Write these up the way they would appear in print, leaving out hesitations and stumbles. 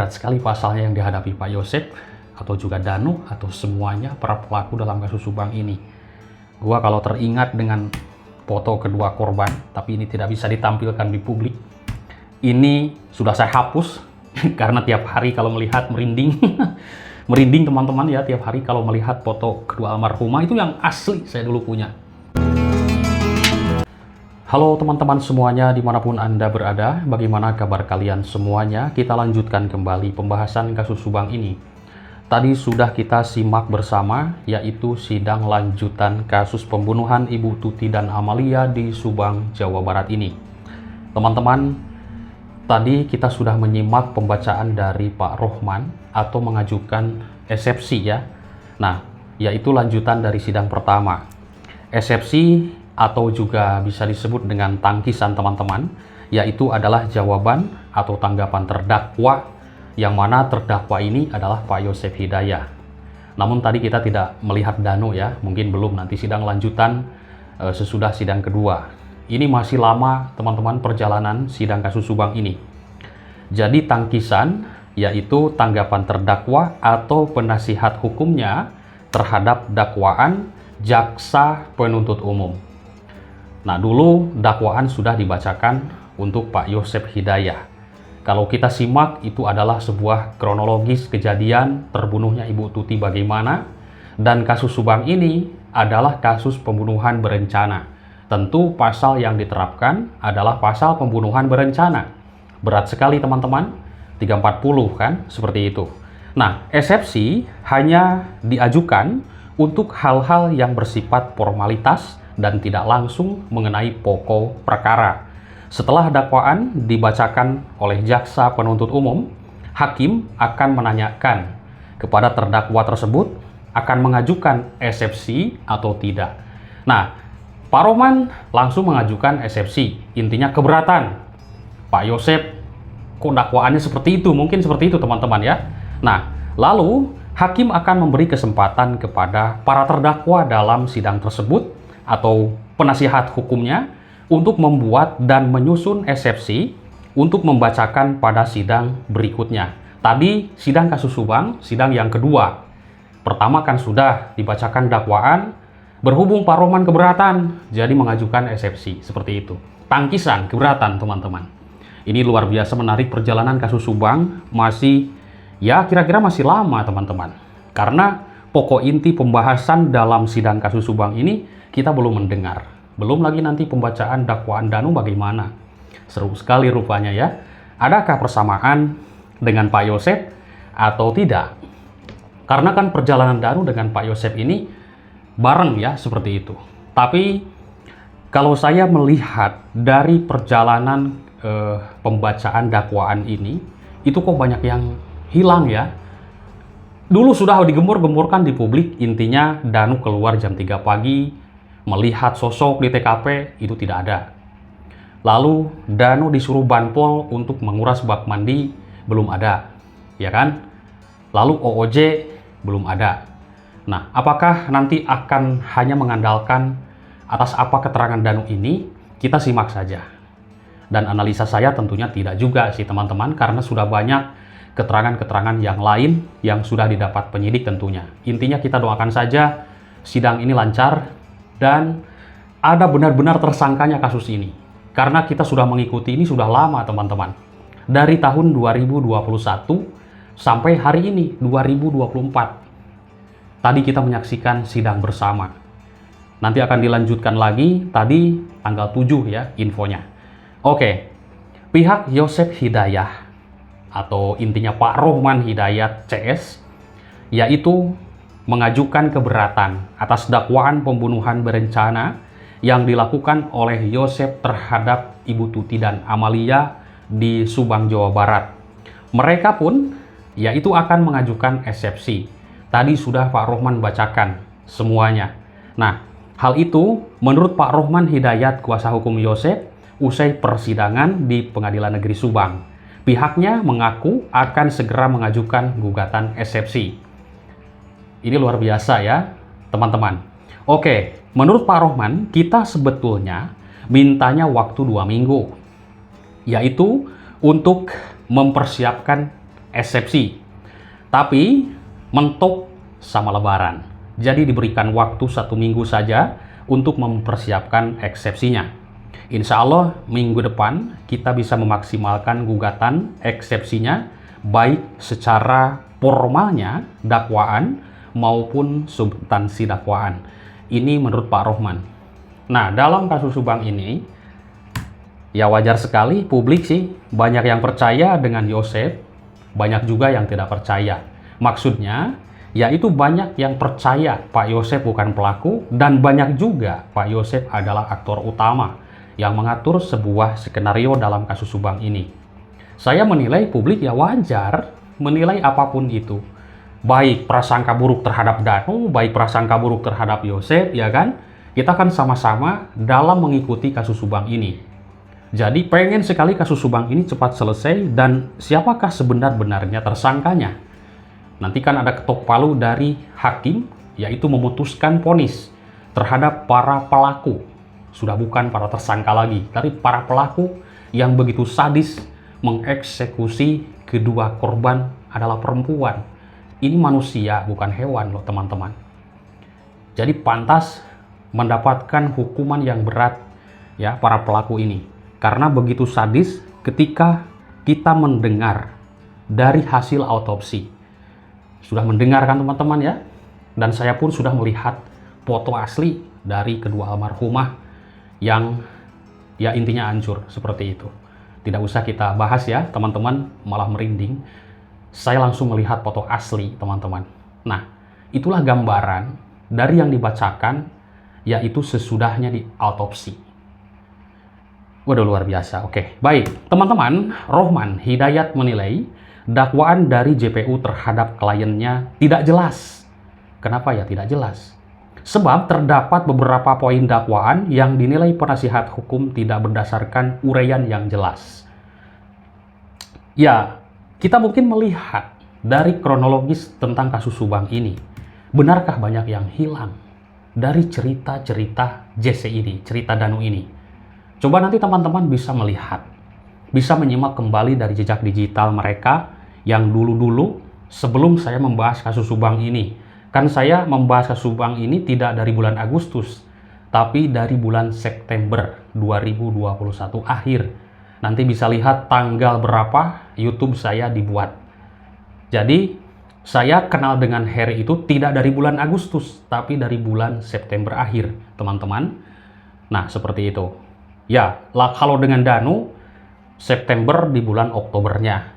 berat sekali pasalnya yang dihadapi Pak Yosep atau juga Danu atau semuanya para pelaku dalam kasus Subang ini. Gua kalau teringat dengan foto kedua korban, tapi ini tidak bisa ditampilkan di publik. Ini sudah saya hapus karena tiap hari kalau melihat merinding. Merinding teman-teman ya, tiap hari kalau melihat foto kedua almarhumah itu yang asli saya dulu punya. Halo teman-teman semuanya dimanapun Anda berada, bagaimana kabar kalian semuanya? Kita lanjutkan kembali pembahasan kasus Subang ini. Tadi sudah kita simak bersama, yaitu sidang lanjutan kasus pembunuhan Ibu Tuti dan Amalia di Subang, Jawa Barat ini. Teman-teman, tadi kita sudah menyimak pembacaan dari Pak Rohman atau mengajukan eksepsi ya. Nah, yaitu lanjutan dari sidang pertama. Eksepsi atau juga bisa disebut dengan tangkisan teman-teman, yaitu adalah jawaban atau tanggapan terdakwa, yang mana terdakwa ini adalah Pak Yosep Hidayah. Namun tadi kita tidak melihat Danu ya, mungkin belum, nanti sidang lanjutan sesudah sidang kedua. Ini masih lama teman-teman perjalanan sidang kasus Subang ini. Jadi tangkisan yaitu tanggapan terdakwa atau penasihat hukumnya terhadap dakwaan jaksa penuntut umum. Nah, dulu dakwaan sudah dibacakan untuk Pak Yosep Hidayah. Kalau kita simak, itu adalah sebuah kronologis kejadian terbunuhnya Ibu Tuti bagaimana, dan kasus Subang ini adalah kasus pembunuhan berencana. Tentu pasal yang diterapkan adalah pasal pembunuhan berencana. Berat sekali teman-teman, 340 kan, seperti itu. Nah, eksepsi hanya diajukan untuk hal-hal yang bersifat formalitas dan tidak langsung mengenai pokok perkara. Setelah dakwaan dibacakan oleh jaksa penuntut umum, hakim akan menanyakan kepada terdakwa tersebut akan mengajukan eksepsi atau tidak. Nah, Pak Rohman langsung mengajukan eksepsi, intinya keberatan. Pak Yosep, kok dakwaannya seperti itu? Mungkin seperti itu teman-teman ya. Nah, lalu hakim akan memberi kesempatan kepada para terdakwa dalam sidang tersebut atau penasihat hukumnya untuk membuat dan menyusun eksepsi untuk membacakan pada sidang berikutnya. Tadi sidang kasus Subang, sidang yang kedua. Pertama kan sudah dibacakan dakwaan, berhubung Pak Rohman keberatan, jadi mengajukan eksepsi, seperti itu. Tangkisan, keberatan teman-teman. Ini luar biasa menarik perjalanan kasus Subang, masih ya kira-kira masih lama teman-teman. Karena pokok inti pembahasan dalam sidang kasus Subang ini kita belum mendengar. Belum lagi nanti pembacaan dakwaan Danu bagaimana. Seru sekali rupanya ya. Adakah persamaan dengan Pak Yosep atau tidak? Karena kan perjalanan Danu dengan Pak Yosep ini bareng ya, seperti itu. Tapi kalau saya melihat dari perjalanan pembacaan dakwaan ini, itu kok banyak yang hilang ya. Dulu sudah digembur-gemburkan di publik, intinya Danu keluar jam 3 pagi, melihat sosok di TKP, itu tidak ada. Lalu Danu disuruh Banpol untuk menguras bak mandi, belum ada, ya kan? Lalu OOJ belum ada. Nah, apakah nanti akan hanya mengandalkan atas apa keterangan Danu ini? Kita simak saja. Dan analisa saya tentunya tidak juga sih teman-teman, karena sudah banyak keterangan-keterangan yang lain yang sudah didapat penyidik tentunya. Intinya kita doakan saja sidang ini lancar dan ada benar-benar tersangkanya kasus ini. Karena kita sudah mengikuti ini sudah lama teman-teman. Dari tahun 2021 sampai hari ini 2024. Tadi kita menyaksikan sidang bersama. Nanti akan dilanjutkan lagi, tadi tanggal 7 ya infonya. Oke, pihak Yosep Hidayah atau intinya Pak Rohman Hidayat CS, yaitu mengajukan keberatan atas dakwaan pembunuhan berencana yang dilakukan oleh Yosep terhadap Ibu Tuti dan Amalia di Subang, Jawa Barat. Mereka pun yaitu akan mengajukan eksepsi. Tadi sudah Pak Rohman bacakan semuanya. Nah, hal itu menurut Pak Rohman Hidayat, kuasa hukum Yosep, usai persidangan di Pengadilan Negeri Subang, pihaknya mengaku akan segera mengajukan gugatan eksepsi. Ini luar biasa ya, teman-teman. Oke, menurut Pak Rohman, kita sebetulnya mintanya waktu 2 minggu. Yaitu untuk mempersiapkan eksepsi. Tapi mentok sama lebaran. Jadi diberikan waktu 1 minggu saja untuk mempersiapkan eksepsinya. Insya Allah minggu depan kita bisa memaksimalkan gugatan eksepsinya, baik secara formalnya dakwaan maupun substansi dakwaan. Ini menurut Pak Rohman. Nah, dalam kasus Subang ini, ya wajar sekali publik sih banyak yang percaya dengan Yosef, banyak juga yang tidak percaya. Maksudnya, yaitu banyak yang percaya Pak Yosef bukan pelaku, dan banyak juga Pak Yosef adalah aktor utama yang mengatur sebuah skenario dalam kasus Subang ini. Saya menilai publik ya wajar menilai apapun itu. Baik prasangka buruk terhadap Danu, baik prasangka buruk terhadap Yosef, ya kan? Kita kan sama-sama dalam mengikuti kasus Subang ini. Jadi pengen sekali kasus Subang ini cepat selesai, dan siapakah sebenar-benarnya tersangkanya? Nanti kan ada ketok palu dari hakim, yaitu memutuskan vonis terhadap para pelaku. Sudah bukan para tersangka lagi, tapi para pelaku yang begitu sadis mengeksekusi kedua korban adalah perempuan. Ini manusia, bukan hewan loh teman-teman. Jadi pantas mendapatkan hukuman yang berat ya para pelaku ini. Karena begitu sadis ketika kita mendengar dari hasil autopsi. Sudah mendengar kan teman-teman ya? Dan saya pun sudah melihat foto asli dari kedua almarhumah yang ya intinya hancur seperti itu. Tidak usah kita bahas ya teman-teman, malah merinding. Saya langsung melihat foto asli teman-teman. Nah, itulah gambaran dari yang dibacakan, yaitu sesudahnya di autopsi. Waduh, luar biasa. Oke, baik. Teman-teman, Rohman Hidayat menilai dakwaan dari JPU terhadap kliennya tidak jelas. Kenapa ya tidak jelas? Sebab terdapat beberapa poin dakwaan yang dinilai penasihat hukum tidak berdasarkan uraian yang jelas. Ya, kita mungkin melihat dari kronologis tentang kasus Subang ini. Benarkah banyak yang hilang dari cerita-cerita JC ini, cerita Danu ini? Coba nanti teman-teman bisa melihat, bisa menyimak kembali dari jejak digital mereka yang dulu-dulu sebelum saya membahas kasus Subang ini. Kan saya membahas kasus Subang ini tidak dari bulan Agustus, tapi dari bulan September 2021 akhir. Nanti bisa lihat tanggal berapa YouTube saya dibuat. Jadi, saya kenal dengan Harry itu tidak dari bulan Agustus, tapi dari bulan September akhir, teman-teman. Nah, seperti itu. Ya, kalau dengan Danu, September di bulan Oktobernya.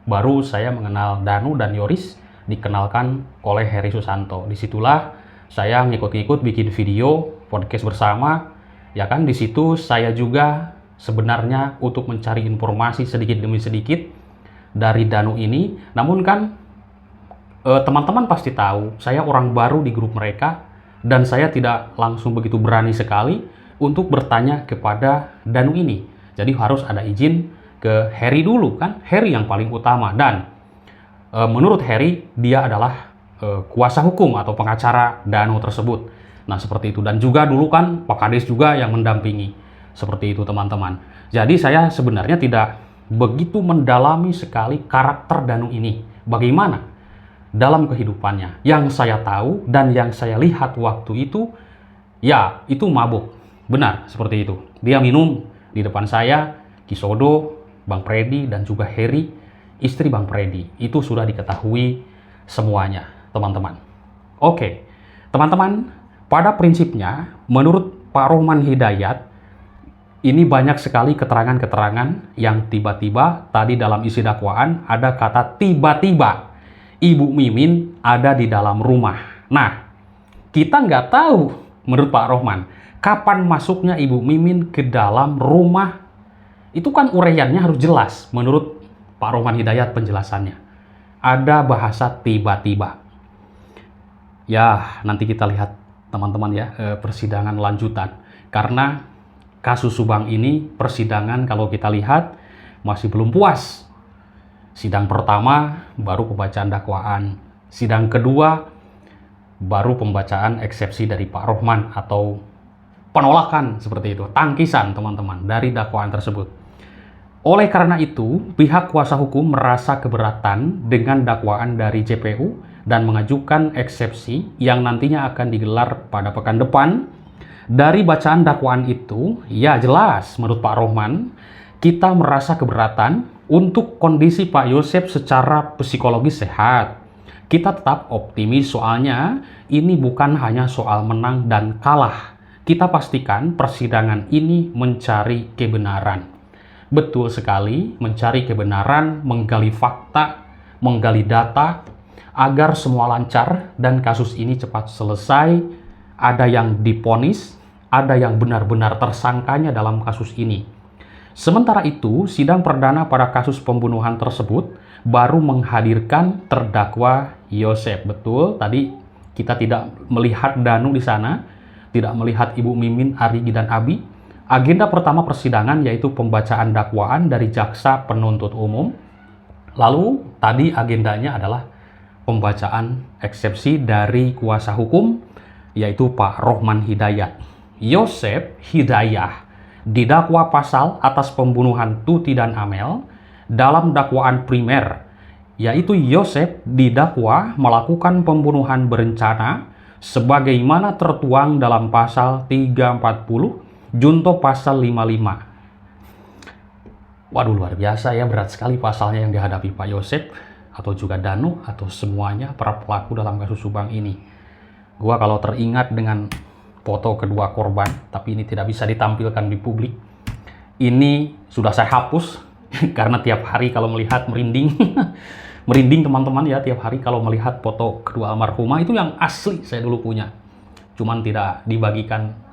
Baru saya mengenal Danu dan Yoris dikenalkan oleh Heri Susanto. Disitulah saya ngikut-ngikut bikin video, podcast bersama. Ya kan, di situ saya juga sebenarnya untuk mencari informasi sedikit demi sedikit dari Danu ini. Namun kan, teman-teman pasti tahu, saya orang baru di grup mereka, dan saya tidak langsung begitu berani sekali untuk bertanya kepada Danu ini. Jadi harus ada izin ke Harry dulu kan, Harry yang paling utama. Dan menurut Harry, dia adalah kuasa hukum atau pengacara Danu tersebut. Nah seperti itu. Dan juga dulu kan Pak Kades juga yang mendampingi. Seperti itu teman-teman. Jadi saya sebenarnya tidak begitu mendalami sekali karakter Danu ini. Bagaimana dalam kehidupannya. Yang saya tahu dan yang saya lihat waktu itu, ya itu mabuk. Benar, seperti itu. Dia minum di depan saya, Kisodo, Bang Freddy, dan juga Harry, istri Bang Freddy. Itu sudah diketahui semuanya, teman-teman. Oke, teman-teman, pada prinsipnya, menurut Pak Rohman Hidayat, ini banyak sekali keterangan-keterangan yang tiba-tiba, tadi dalam isi dakwaan, ada kata tiba-tiba, Ibu Mimin ada di dalam rumah. Nah, kita nggak tahu, menurut Pak Rohman, kapan masuknya Ibu Mimin ke dalam rumah. Itu kan uraiannya harus jelas menurut Pak Rohman Hidayat penjelasannya. Ada bahasa tiba-tiba. Ya, nanti kita lihat teman-teman ya persidangan lanjutan. Karena kasus Subang ini persidangan kalau kita lihat masih belum puas. Sidang pertama baru pembacaan dakwaan. Sidang kedua baru pembacaan eksepsi dari Pak Rohman atau penolakan seperti itu, tangkisan teman-teman dari dakwaan tersebut. Oleh karena itu, pihak kuasa hukum merasa keberatan dengan dakwaan dari JPU dan mengajukan eksepsi yang nantinya akan digelar pada pekan depan. Dari bacaan dakwaan itu, ya jelas menurut Pak Rohman, kita merasa keberatan untuk kondisi Pak Yosep secara psikologis sehat. Kita tetap optimis soalnya ini bukan hanya soal menang dan kalah. Kita pastikan persidangan ini mencari kebenaran. Betul sekali, mencari kebenaran, menggali fakta, menggali data, agar semua lancar dan kasus ini cepat selesai. Ada yang diponis, ada yang benar-benar tersangkanya dalam kasus ini. Sementara itu, sidang perdana pada kasus pembunuhan tersebut baru menghadirkan terdakwa Yosep. Betul, tadi kita tidak melihat Danu di sana, tidak melihat Ibu Mimin, Arigi, dan Abi. Agenda pertama persidangan yaitu pembacaan dakwaan dari jaksa penuntut umum. Lalu tadi agendanya adalah pembacaan eksepsi dari kuasa hukum yaitu Pak Rohman Hidayat. Yosep Hidayah didakwa pasal atas pembunuhan Tuti dan Amel dalam dakwaan primer, yaitu Yosep didakwa melakukan pembunuhan berencana sebagaimana tertuang dalam pasal 340 Junto pasal 55. Waduh, luar biasa ya, berat sekali pasalnya yang dihadapi Pak Yosep atau juga Danu atau semuanya para pelaku dalam kasus Subang ini. Gua kalau teringat dengan foto kedua korban, tapi ini tidak bisa ditampilkan di publik. Ini sudah saya hapus karena tiap hari kalau melihat merinding. Merinding teman-teman ya, tiap hari kalau melihat foto kedua almarhumah. Itu yang asli saya dulu punya. Cuman tidak dibagikan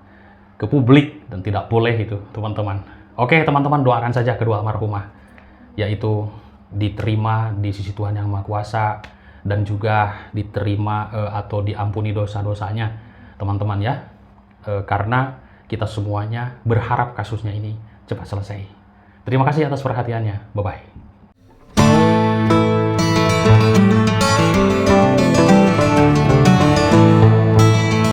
ke publik dan tidak boleh itu teman-teman. Oke teman-teman, doakan saja kedua almarhumah yaitu diterima di sisi Tuhan Yang Maha Kuasa dan juga diterima atau diampuni dosa-dosanya teman-teman ya, karena kita semuanya berharap kasusnya ini cepat selesai. Terima kasih atas perhatiannya. Bye bye.